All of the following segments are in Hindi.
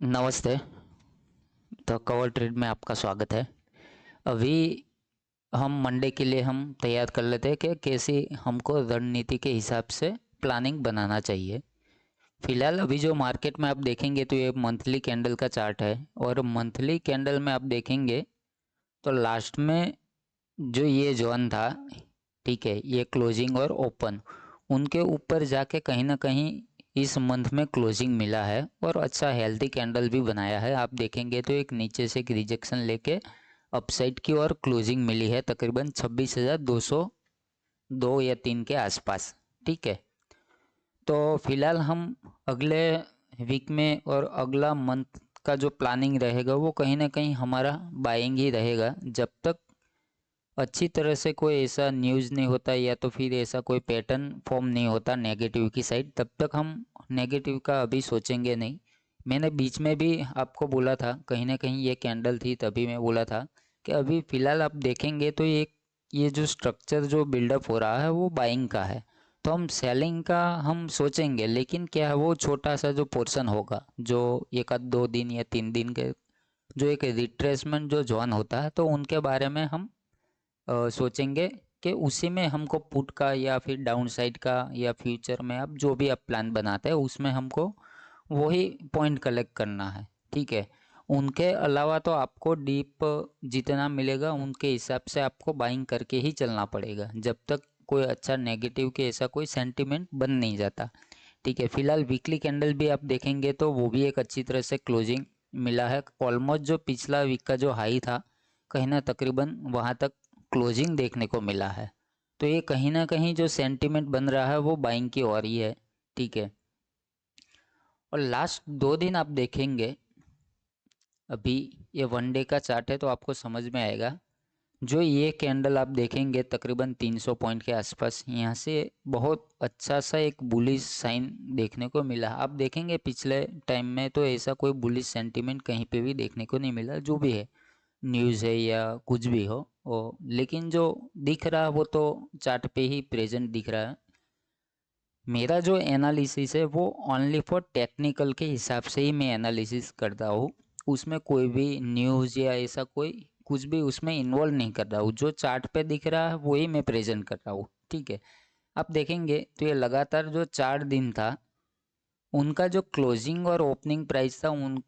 नमस्ते। तो कवर ट्रेड में आपका स्वागत है। अभी हम मंडे के लिए हम तैयार कर लेते हैं कि कैसी हमको रणनीति के हिसाब से प्लानिंग बनाना चाहिए। फिलहाल अभी जो मार्केट में आप देखेंगे तो ये मंथली कैंडल का चार्ट है, और मंथली कैंडल में आप देखेंगे तो लास्ट में जो ये जोन था, ठीक है, ये क्लोजिंग और ओपन, उनके ऊपर जाके कहीं ना कहीं इस मंथ में क्लोजिंग मिला है और अच्छा हेल्दी कैंडल भी बनाया है। आप देखेंगे तो एक नीचे से एक रिजेक्शन लेके अपसाइड की और क्लोजिंग मिली है तकरीबन 26,202 या 3 के आसपास। ठीक है, तो फिलहाल हम अगले वीक में और अगला मंथ का जो प्लानिंग रहेगा वो कहीं ना कहीं हमारा बाइंग ही रहेगा, जब तक अच्छी तरह से कोई ऐसा न्यूज़ नहीं होता या तो फिर ऐसा कोई पैटर्न फॉर्म नहीं होता नेगेटिव की साइड, तब तक हम नेगेटिव का अभी सोचेंगे नहीं। मैंने बीच में भी आपको बोला था, कहीं ना कहीं ये कैंडल थी तभी मैं बोला था कि अभी फ़िलहाल आप देखेंगे तो ये जो स्ट्रक्चर जो बिल्डअप हो रहा है वो बाइंग का है। तो हम सेलिंग का हम सोचेंगे, लेकिन क्या है, वो छोटा सा जो पोर्शन होगा जो एक आध 2 दिन या 3 दिन के जो एक रिट्रेसमेंट जो जोन होता है, तो उनके बारे में हम सोचेंगे कि उसी में हमको पुट का या फिर डाउन साइड का या फ्यूचर में आप जो भी आप प्लान बनाते हैं उसमें हमको वही पॉइंट कलेक्ट करना है। ठीक है, उनके अलावा तो आपको डीप जितना मिलेगा उनके हिसाब से आपको बाइंग करके ही चलना पड़ेगा, जब तक कोई अच्छा नेगेटिव के ऐसा कोई सेंटिमेंट बन नहीं जाता। ठीक है, फिलहाल वीकली कैंडल भी आप देखेंगे तो वो भी एक अच्छी तरह से क्लोजिंग मिला है। ऑलमोस्ट जो पिछला वीक का जो हाई था, कहीं ना तकरीबन वहाँ तक क्लोजिंग देखने को मिला है। तो ये कहीं ना कहीं जो सेंटिमेंट बन रहा है वो बाइंग की ओर ही है। ठीक है, और लास्ट 2 दिन आप देखेंगे, अभी ये वन डे का चार्ट है तो आपको समझ में आएगा। जो ये कैंडल आप देखेंगे तकरीबन 300 पॉइंट के आसपास, यहाँ से बहुत अच्छा सा एक बुलिश साइन देखने को मिला। आप देखेंगे पिछले टाइम में तो ऐसा कोई बुलिश सेंटीमेंट कहीं पे भी देखने को नहीं मिला, जो भी है न्यूज़ है या कुछ भी हो वो, लेकिन जो दिख रहा है वो तो चार्ट पे ही प्रेजेंट दिख रहा है। मेरा जो एनालिसिस है वो ओनली फॉर टेक्निकल के हिसाब से ही मैं एनालिसिस करता हूँ, उसमें कोई भी न्यूज़ या ऐसा कोई कुछ भी उसमें इन्वॉल्व नहीं कर रहा हूँ। जो चार्ट पे दिख रहा है वही मैं प्रेजेंट कर रहा हूँ। ठीक है, आप देखेंगे तो ये लगातार जो 4 दिन था उनका जो क्लोजिंग और ओपनिंग प्राइस था, उन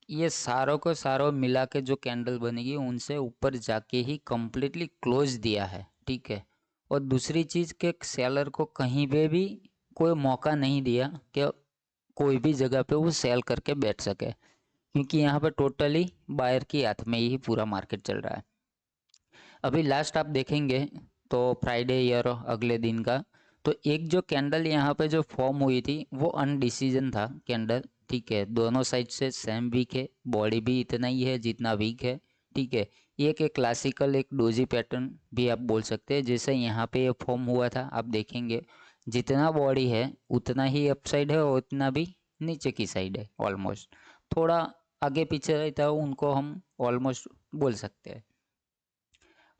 ये सारों को सारों मिला के जो कैंडल बनेगी उनसे ऊपर जाके ही कम्प्लीटली क्लोज दिया है। ठीक है, और दूसरी चीज़ के सेलर को कहीं पे भी कोई मौका नहीं दिया कि कोई भी जगह पे वो सेल करके बैठ सके, क्योंकि यहाँ पे टोटली बायर की हाथ में ही पूरा मार्केट चल रहा है। अभी लास्ट आप देखेंगे तो फ्राइडे या अगले दिन का, तो एक जो कैंडल यहाँ पे जो फॉर्म हुई थी वो अनडिसीजन था कैंडल। ठीक है, दोनों साइड से सेम वीक है, बॉडी भी इतना ही है जितना वीक है। ठीक है, एक क्लासिकल एक डोजी पैटर्न भी आप बोल सकते हैं, जैसे यहाँ पे ये फॉर्म हुआ था। आप देखेंगे जितना बॉडी है उतना ही अपसाइड है और उतना भी नीचे की साइड है। ऑलमोस्ट थोड़ा आगे पीछे रहता है उनको हम ऑलमोस्ट बोल सकते हैं।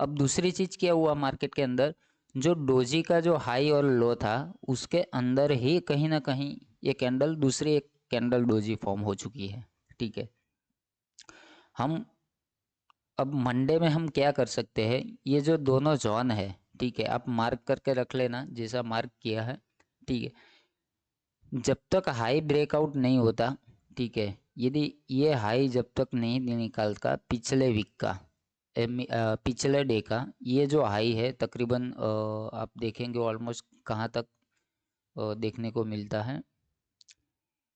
अब दूसरी चीज़ क्या हुआ मार्केट के अंदर, जो डोजी का जो हाई और लो था उसके अंदर ही कहीं ना कहीं ये कैंडल दूसरी एक कैंडल डोजी फॉर्म हो चुकी है। ठीक है, हम अब मंडे में हम क्या कर सकते हैं, ये जो दोनों जोन है, ठीक है, आप मार्क करके रख लेना जैसा मार्क किया है। ठीक है, जब तक हाई ब्रेकआउट नहीं होता, ठीक है, यदि ये हाई जब तक नहीं निकालता पिछले वीक का पिछले डे का, ये जो हाई है तकरीबन आप देखेंगे ऑलमोस्ट कहाँ तक देखने को मिलता है,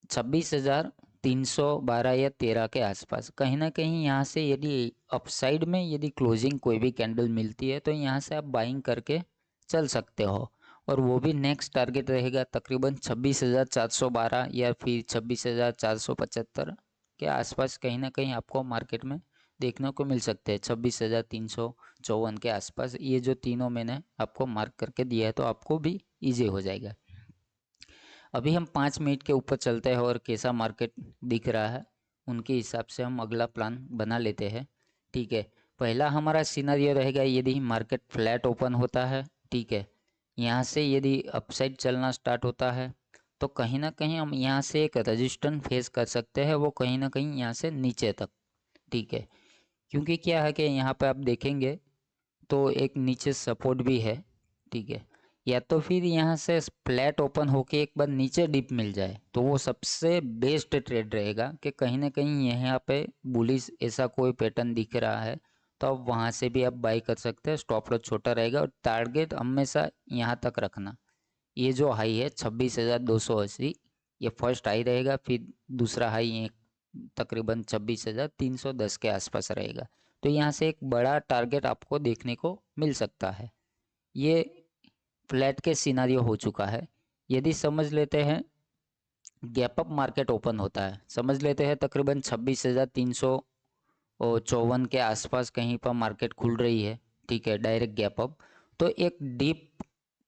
26,312 या 13 के आसपास कहीं ना कहीं। यहाँ से यदि अपसाइड में यदि क्लोजिंग कोई भी कैंडल मिलती है तो यहाँ से आप बाइंग करके चल सकते हो, और वो भी नेक्स्ट टारगेट रहेगा तकरीबन 26,412 या फिर 26,475 के आसपास कहीं ना कहीं आपको मार्केट में देखने को मिल सकते हैं। 26,354 के आसपास ये जो तीनों मैंने आपको मार्क करके दिया है तो आपको भी इजी हो जाएगा। अभी हम 5 मिनट के ऊपर चलते हैं और कैसा मार्केट दिख रहा है उनके हिसाब से हम अगला प्लान बना लेते हैं। ठीक है, पहला हमारा सिनेरियो रहेगा यदि मार्केट फ्लैट ओपन होता है, ठीक है, यहाँ से यदि अपसाइड चलना स्टार्ट होता है तो कहीं ना कहीं हम यहाँ से एक रेजिस्टेंस फेस कर सकते हैं, वो कहीं ना कहीं यहाँ से नीचे तक, ठीक है। क्योंकि क्या है कि यहाँ पे आप देखेंगे तो एक नीचे सपोर्ट भी है, ठीक है। या तो फिर यहाँ से फ्लैट ओपन होके एक बार नीचे डिप मिल जाए तो वो सबसे बेस्ट ट्रेड रहेगा कि कहीं ना कहीं यहाँ पे बुलिश ऐसा कोई पैटर्न दिख रहा है तो अब वहाँ से भी आप बाई कर सकते हैं। स्टॉप लॉस छोटा रहेगा और टारगेट हमेशा यहाँ तक रखना। ये जो हाई है 26,280, ये फर्स्ट हाई रहेगा, फिर दूसरा हाई ये तकरीबन 26,310 के आसपास रहेगा। तो यहाँ से एक बड़ा टारगेट आपको देखने को मिल सकता है। ये फ्लैट के सिनारियो हो चुका है। यदि समझ लेते हैं गैप अप मार्केट ओपन होता है, समझ लेते हैं तकरीबन 26,354 के आसपास कहीं पर मार्केट खुल रही है, ठीक है, डायरेक्ट गैप अप। तो एक डीप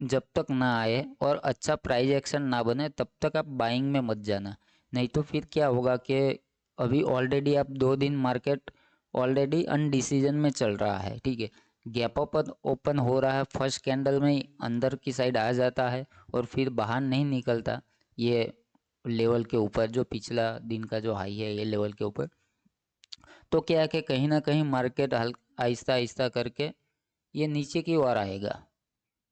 जब तक ना आए और अच्छा प्राइस एक्शन ना बने तब तक आप बाइंग में मत जाना। नहीं तो फिर क्या होगा कि अभी ऑलरेडी आप 2 दिन मार्केट ऑलरेडी अनडिसीजन में चल रहा है, ठीक है। गैप अप ओपन हो रहा है, फर्स्ट कैंडल में ही अंदर की साइड आ जाता है और फिर बाहर नहीं निकलता ये लेवल के ऊपर, जो पिछला दिन का जो हाई है ये लेवल के ऊपर। तो क्या है कि कहीं ना कहीं मार्केट आहिस्ता आहिस्ता करके ये नीचे की ओर आएगा।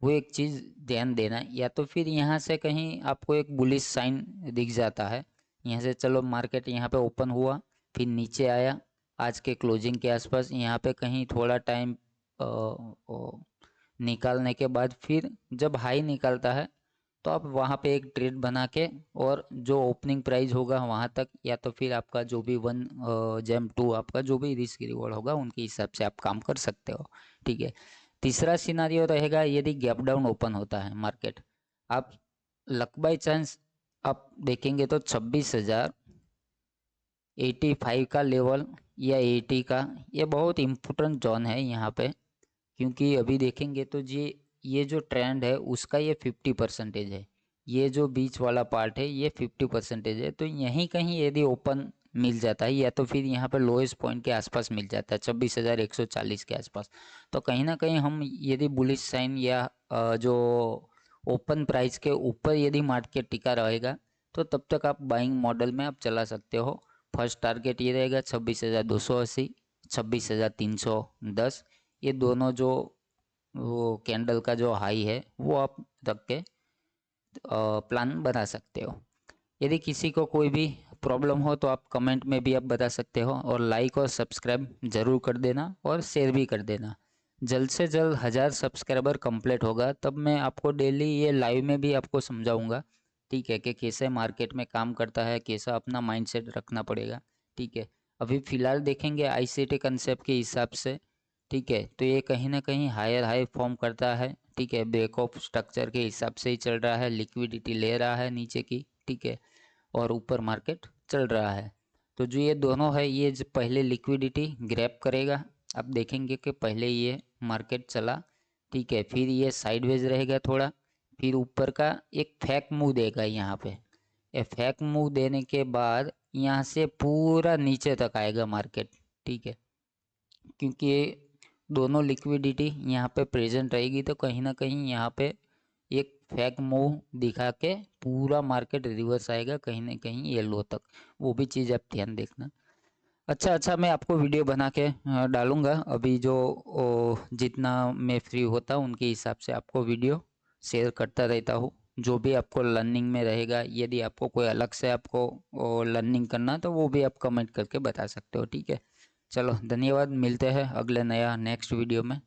वो एक चीज़ ध्यान देना। या तो फिर यहाँ से कहीं आपको एक बुलिश साइन दिख जाता है, यहाँ से चलो मार्केट यहाँ पे ओपन हुआ फिर नीचे आया आज के क्लोजिंग के आसपास, यहाँ पे कहीं थोड़ा टाइम निकालने के बाद फिर जब हाई निकलता है तो आप वहाँ पे एक ट्रेड बना के और जो ओपनिंग प्राइस होगा वहाँ तक, या तो फिर आपका जो भी 1 जेम 2 आपका जो भी रिस्क रिवॉर्ड होगा उनके हिसाब से आप काम कर सकते हो, ठीक है। तीसरा सिनारियो रहेगा यदि गैप डाउन ओपन होता है मार्केट, आप लक बाई चांस आप देखेंगे तो 26,085 का लेवल या 80 का, ये बहुत इम्पोर्टेंट जोन है यहाँ पे। क्योंकि अभी देखेंगे तो ये जो ट्रेंड है उसका ये 50% है, ये जो बीच वाला पार्ट है ये 50% है। तो यहीं कहीं यदि ओपन मिल जाता है या तो फिर यहाँ पे लोएस्ट पॉइंट के आसपास मिल जाता है 26,140 के आसपास, तो कहीं ना कहीं हम यदि बुलिश साइन या जो ओपन प्राइस के ऊपर यदि मार्केट टिका रहेगा तो तब तक आप बाइंग मॉडल में आप चला सकते हो। फर्स्ट टारगेट ये रहेगा 26,280, 26,310, ये दोनों जो वो कैंडल का जो हाई है वो आप रख के प्लान बना सकते हो। यदि किसी को कोई भी प्रॉब्लम हो तो आप कमेंट में भी आप बता सकते हो, और लाइक और सब्सक्राइब ज़रूर कर देना और शेयर भी कर देना। जल्द से जल्द 1000 सब्सक्राइबर कंप्लीट होगा तब मैं आपको डेली ये लाइव में भी आपको समझाऊंगा, ठीक है, कि कैसे मार्केट में काम करता है, कैसा अपना माइंडसेट रखना पड़ेगा, ठीक है। अभी फ़िलहाल देखेंगे आईसीटी कंसेप्ट के हिसाब से, ठीक है, तो ये कहीं ना कहीं हायर हाई फॉर्म करता है, ठीक है, ब्रेक ऑफ स्ट्रक्चर के हिसाब से ही चल रहा है, लिक्विडिटी ले रहा है नीचे की, ठीक है, और ऊपर मार्केट चल रहा है। तो जो ये दोनों है ये पहले लिक्विडिटी ग्रैब करेगा, आप देखेंगे कि पहले ये मार्केट चला, ठीक है, फिर ये साइडवेज रहेगा थोड़ा, फिर ऊपर का एक फैक मूव देगा यहाँ पे। ये फैक मूव देने के बाद यहाँ से पूरा नीचे तक आएगा मार्केट, ठीक है। क्योंकि ये दोनों लिक्विडिटी यहाँ पे प्रेजेंट रहेगी तो कहीं ना कहीं यहाँ पे एक फैक मूव दिखा के पूरा मार्केट रिवर्स आएगा कहीं ना कहीं येलो तक, वो भी चीज़ आप ध्यान देखना। अच्छा अच्छा, मैं आपको वीडियो बना के डालूंगा अभी, जो जितना मैं फ्री होता हूँ उनके हिसाब से आपको वीडियो शेयर करता रहता हूँ, जो भी आपको लर्निंग में रहेगा। यदि आपको कोई अलग से आपको लर्निंग करना तो वो भी आप कमेंट करके बता सकते हो, ठीक है। चलो धन्यवाद, मिलते हैं अगले नया नेक्स्ट वीडियो में।